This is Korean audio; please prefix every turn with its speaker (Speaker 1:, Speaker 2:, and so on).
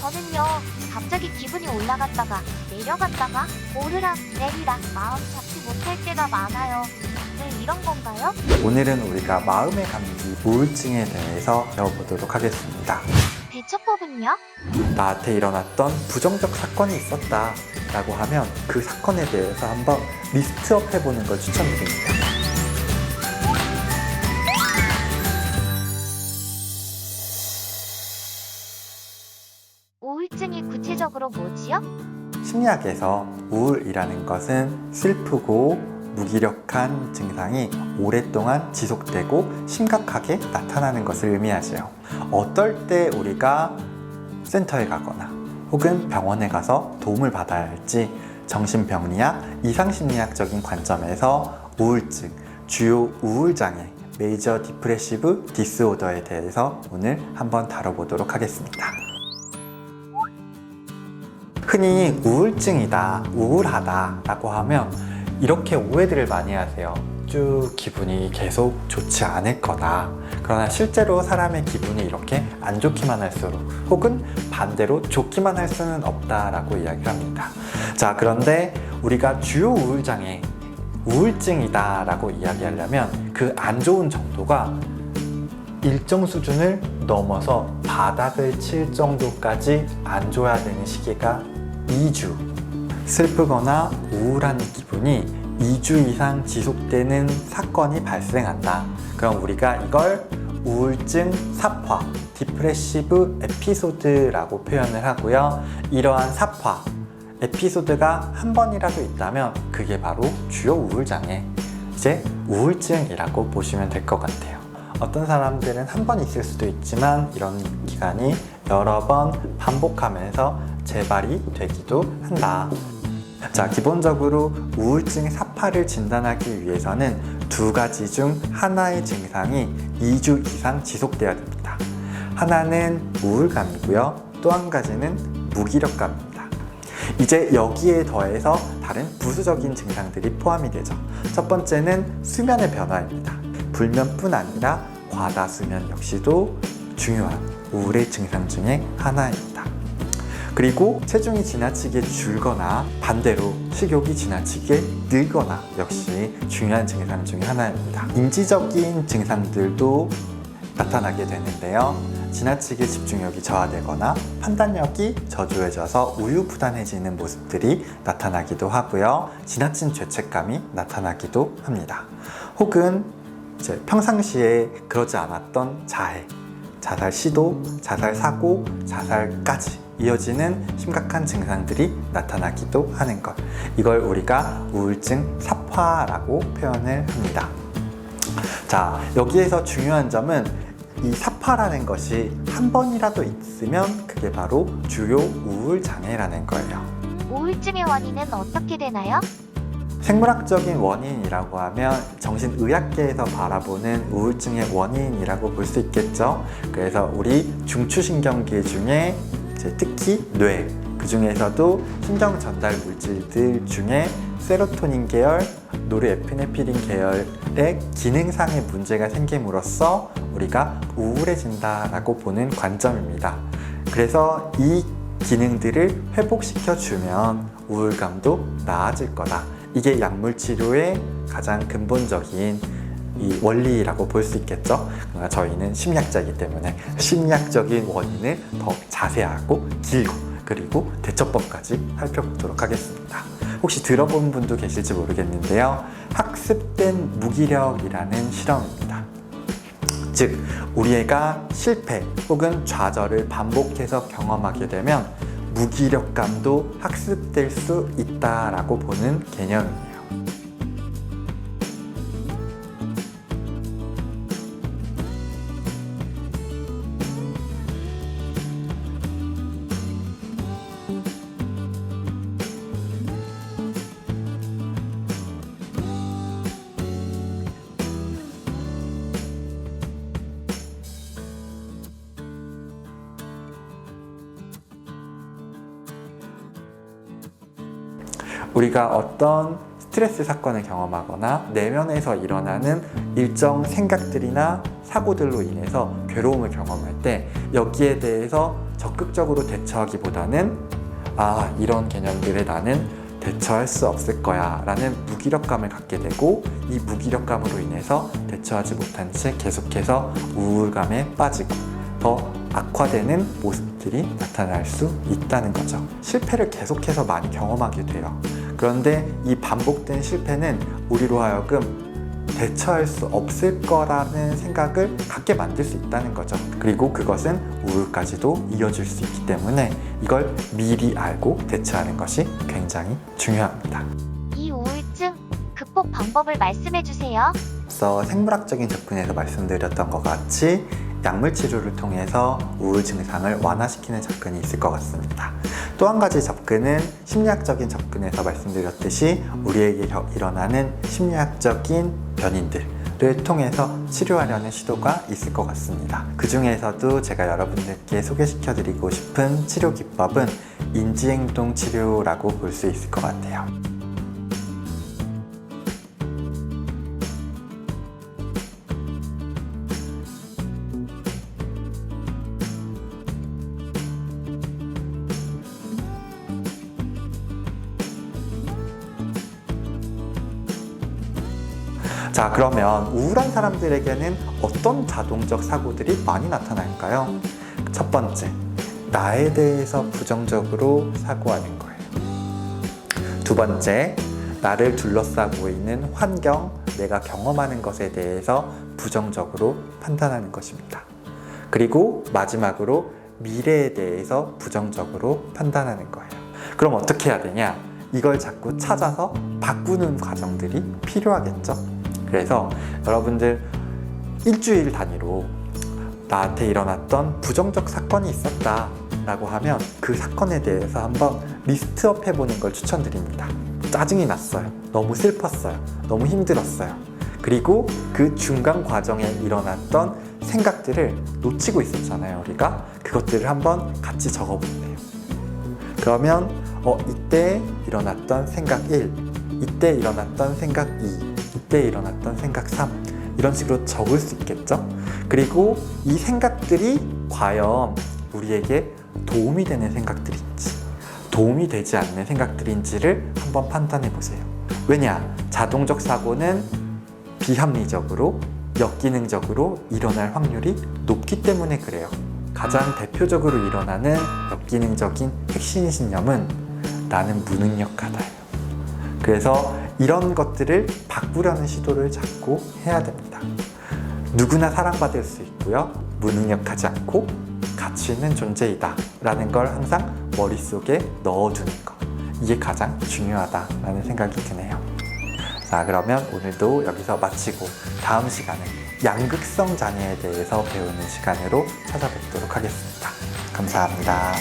Speaker 1: 저는요, 갑자기 기분이 올라갔다가 내려갔다가 오르락 내리락 마음 잡지 못할 때가 많아요. 왜 이런 건가요?
Speaker 2: 오늘은 우리가 마음의 감기, 우울증에 대해서 배워보도록 하겠습니다.
Speaker 1: 대처법은요?
Speaker 2: 나한테 일어났던 부정적 사건이 있었다 라고 하면 그 사건에 대해서 한번 리스트업 해보는 걸 추천드립니다.
Speaker 1: 우울증이 구체적으로 뭐지요?
Speaker 2: 심리학에서 우울이라는 것은 슬프고 무기력한 증상이 오랫동안 지속되고 심각하게 나타나는 것을 의미하죠. 어떨 때 우리가 센터에 가거나 혹은 병원에 가서 도움을 받아야 할지 정신병리학, 이상심리학적인 관점에서 우울증, 주요 우울장애, 메이저 디프레시브 디스오더에 대해서 오늘 한번 다뤄보도록 하겠습니다. 흔히 우울증이다, 우울하다 라고 하면 이렇게 오해들을 많이 하세요. 쭉 기분이 계속 좋지 않을 거다. 그러나 실제로 사람의 기분이 이렇게 안 좋기만 할수록 혹은 반대로 좋기만 할 수는 없다라고 이야기를 합니다. 자, 그런데 우리가 주요 우울장애, 우울증이다 라고 이야기하려면 그 안 좋은 정도가 일정 수준을 넘어서 바닥을 칠 정도까지 안 좋아야 되는 시기가 2주. 슬프거나 우울한 기분이 2주 이상 지속되는 사건이 발생한다. 그럼 우리가 이걸 우울증 사화, 디프레시브 에피소드라고 표현을 하고요. 이러한 사화, 에피소드가 한 번이라도 있다면 그게 바로 주요 우울장애, 이제 우울증이라고 보시면 될 것 같아요. 어떤 사람들은 한 번 있을 수도 있지만 이런 기간이 여러 번 반복하면서 재발이 되기도 한다. 자, 기본적으로 우울증 사파를 진단하기 위해서는 두 가지 중 하나의 증상이 2주 이상 지속돼야 됩니다. 하나는 우울감이고요. 또 한 가지는 무기력감입니다. 이제 여기에 더해서 다른 부수적인 증상들이 포함이 되죠. 첫 번째는 수면의 변화입니다. 불면뿐 아니라 과다수면 역시도 중요한 우울의 증상 중에 하나입니다. 그리고 체중이 지나치게 줄거나 반대로 식욕이 지나치게 늘거나 역시 중요한 증상 중에 하나입니다. 인지적인 증상들도 나타나게 되는데요. 지나치게 집중력이 저하되거나 판단력이 저조해져서 우유부단해지는 모습들이 나타나기도 하고요. 지나친 죄책감이 나타나기도 합니다. 혹은 이제 평상시에 그러지 않았던 자해, 자살 시도, 자살 사고, 자살까지 이어지는 심각한 증상들이 나타나기도 하는 것. 이걸 우리가 우울증 사파라고 표현을 합니다. 자, 여기에서 중요한 점은 이 사파라는 것이 한 번이라도 있으면 그게 바로 주요 우울장애라는 거예요.
Speaker 1: 우울증의 원인은 어떻게 되나요?
Speaker 2: 생물학적인 원인이라고 하면 정신의학계에서 바라보는 우울증의 원인이라고 볼 수 있겠죠. 그래서 우리 중추신경계 중에 특히 뇌, 그 중에서도 신경 전달 물질들 중에 세로토닌 계열, 노르에피네프린 계열의 기능상의 문제가 생김으로써 우리가 우울해진다라고 보는 관점입니다. 그래서 이 기능들을 회복시켜주면 우울감도 나아질 거다. 이게 약물 치료의 가장 근본적인 이 원리라고 볼 수 있겠죠. 그러나 저희는 심리학자이기 때문에 심리학적인 원인을 더 자세하고 길고 그리고 대처법까지 살펴보도록 하겠습니다. 혹시 들어본 분도 계실지 모르겠는데요. 학습된 무기력이라는 실험입니다. 즉, 우리 애가 실패 혹은 좌절을 반복해서 경험하게 되면 무기력감도 학습될 수 있다라고 보는 개념입니다. 우리가 어떤 스트레스 사건을 경험하거나 내면에서 일어나는 일정 생각들이나 사고들로 인해서 괴로움을 경험할 때 여기에 대해서 적극적으로 대처하기보다는 이런 개념들에 나는 대처할 수 없을 거야 라는 무기력감을 갖게 되고, 이 무기력감으로 인해서 대처하지 못한 채 계속해서 우울감에 빠지고 더 악화되는 모습들이 나타날 수 있다는 거죠. 실패를 계속해서 많이 경험하게 돼요. 그런데 이 반복된 실패는 우리로 하여금 대처할 수 없을 거라는 생각을 갖게 만들 수 있다는 거죠. 그리고 그것은 우울까지도 이어질 수 있기 때문에 이걸 미리 알고 대처하는 것이 굉장히 중요합니다.
Speaker 1: 이 우울증 극복 방법을 말씀해 주세요.
Speaker 2: 앞서 생물학적인 접근에서 말씀드렸던 것 같이 약물 치료를 통해서 우울 증상을 완화시키는 접근이 있을 것 같습니다. 또 한 가지 접근은 심리학적인 접근에서 말씀드렸듯이 우리에게 일어나는 심리학적인 변인들을 통해서 치료하려는 시도가 있을 것 같습니다. 그 중에서도 제가 여러분들께 소개시켜드리고 싶은 치료 기법은 인지행동 치료라고 볼 수 있을 것 같아요. 자, 그러면 우울한 사람들에게는 어떤 자동적 사고들이 많이 나타날까요? 첫 번째, 나에 대해서 부정적으로 사고하는 거예요. 두 번째, 나를 둘러싸고 있는 환경, 내가 경험하는 것에 대해서 부정적으로 판단하는 것입니다. 그리고 마지막으로 미래에 대해서 부정적으로 판단하는 거예요. 그럼 어떻게 해야 되냐? 이걸 자꾸 찾아서 바꾸는 과정들이 필요하겠죠? 그래서 여러분들 일주일 단위로 나한테 일어났던 부정적 사건이 있었다 라고 하면 그 사건에 대해서 한번 리스트업 해보는 걸 추천드립니다. 짜증이 났어요. 너무 슬펐어요. 너무 힘들었어요. 그리고 그 중간 과정에 일어났던 생각들을 놓치고 있었잖아요. 우리가 그것들을 한번 같이 적어볼게요. 그러면 이때 일어났던 생각 1, 이때 일어났던 생각 2, 이때 일어났던 생각 3, 이런 식으로 적을 수 있겠죠? 그리고 이 생각들이 과연 우리에게 도움이 되는 생각들인지 도움이 되지 않는 생각들인지를 한번 판단해 보세요. 왜냐? 자동적 사고는 비합리적으로 역기능적으로 일어날 확률이 높기 때문에 그래요. 가장 대표적으로 일어나는 역기능적인 핵심 신념은 나는 무능력하다예요. 그래서 이런 것들을 바꾸려는 시도를 자꾸 해야 됩니다. 누구나 사랑받을 수 있고요. 무능력하지 않고 가치 있는 존재이다 라는 걸 항상 머릿속에 넣어두는 것, 이게 가장 중요하다라는 생각이 드네요. 자, 그러면 오늘도 여기서 마치고 다음 시간은 양극성 장애에 대해서 배우는 시간으로 찾아뵙도록 하겠습니다. 감사합니다.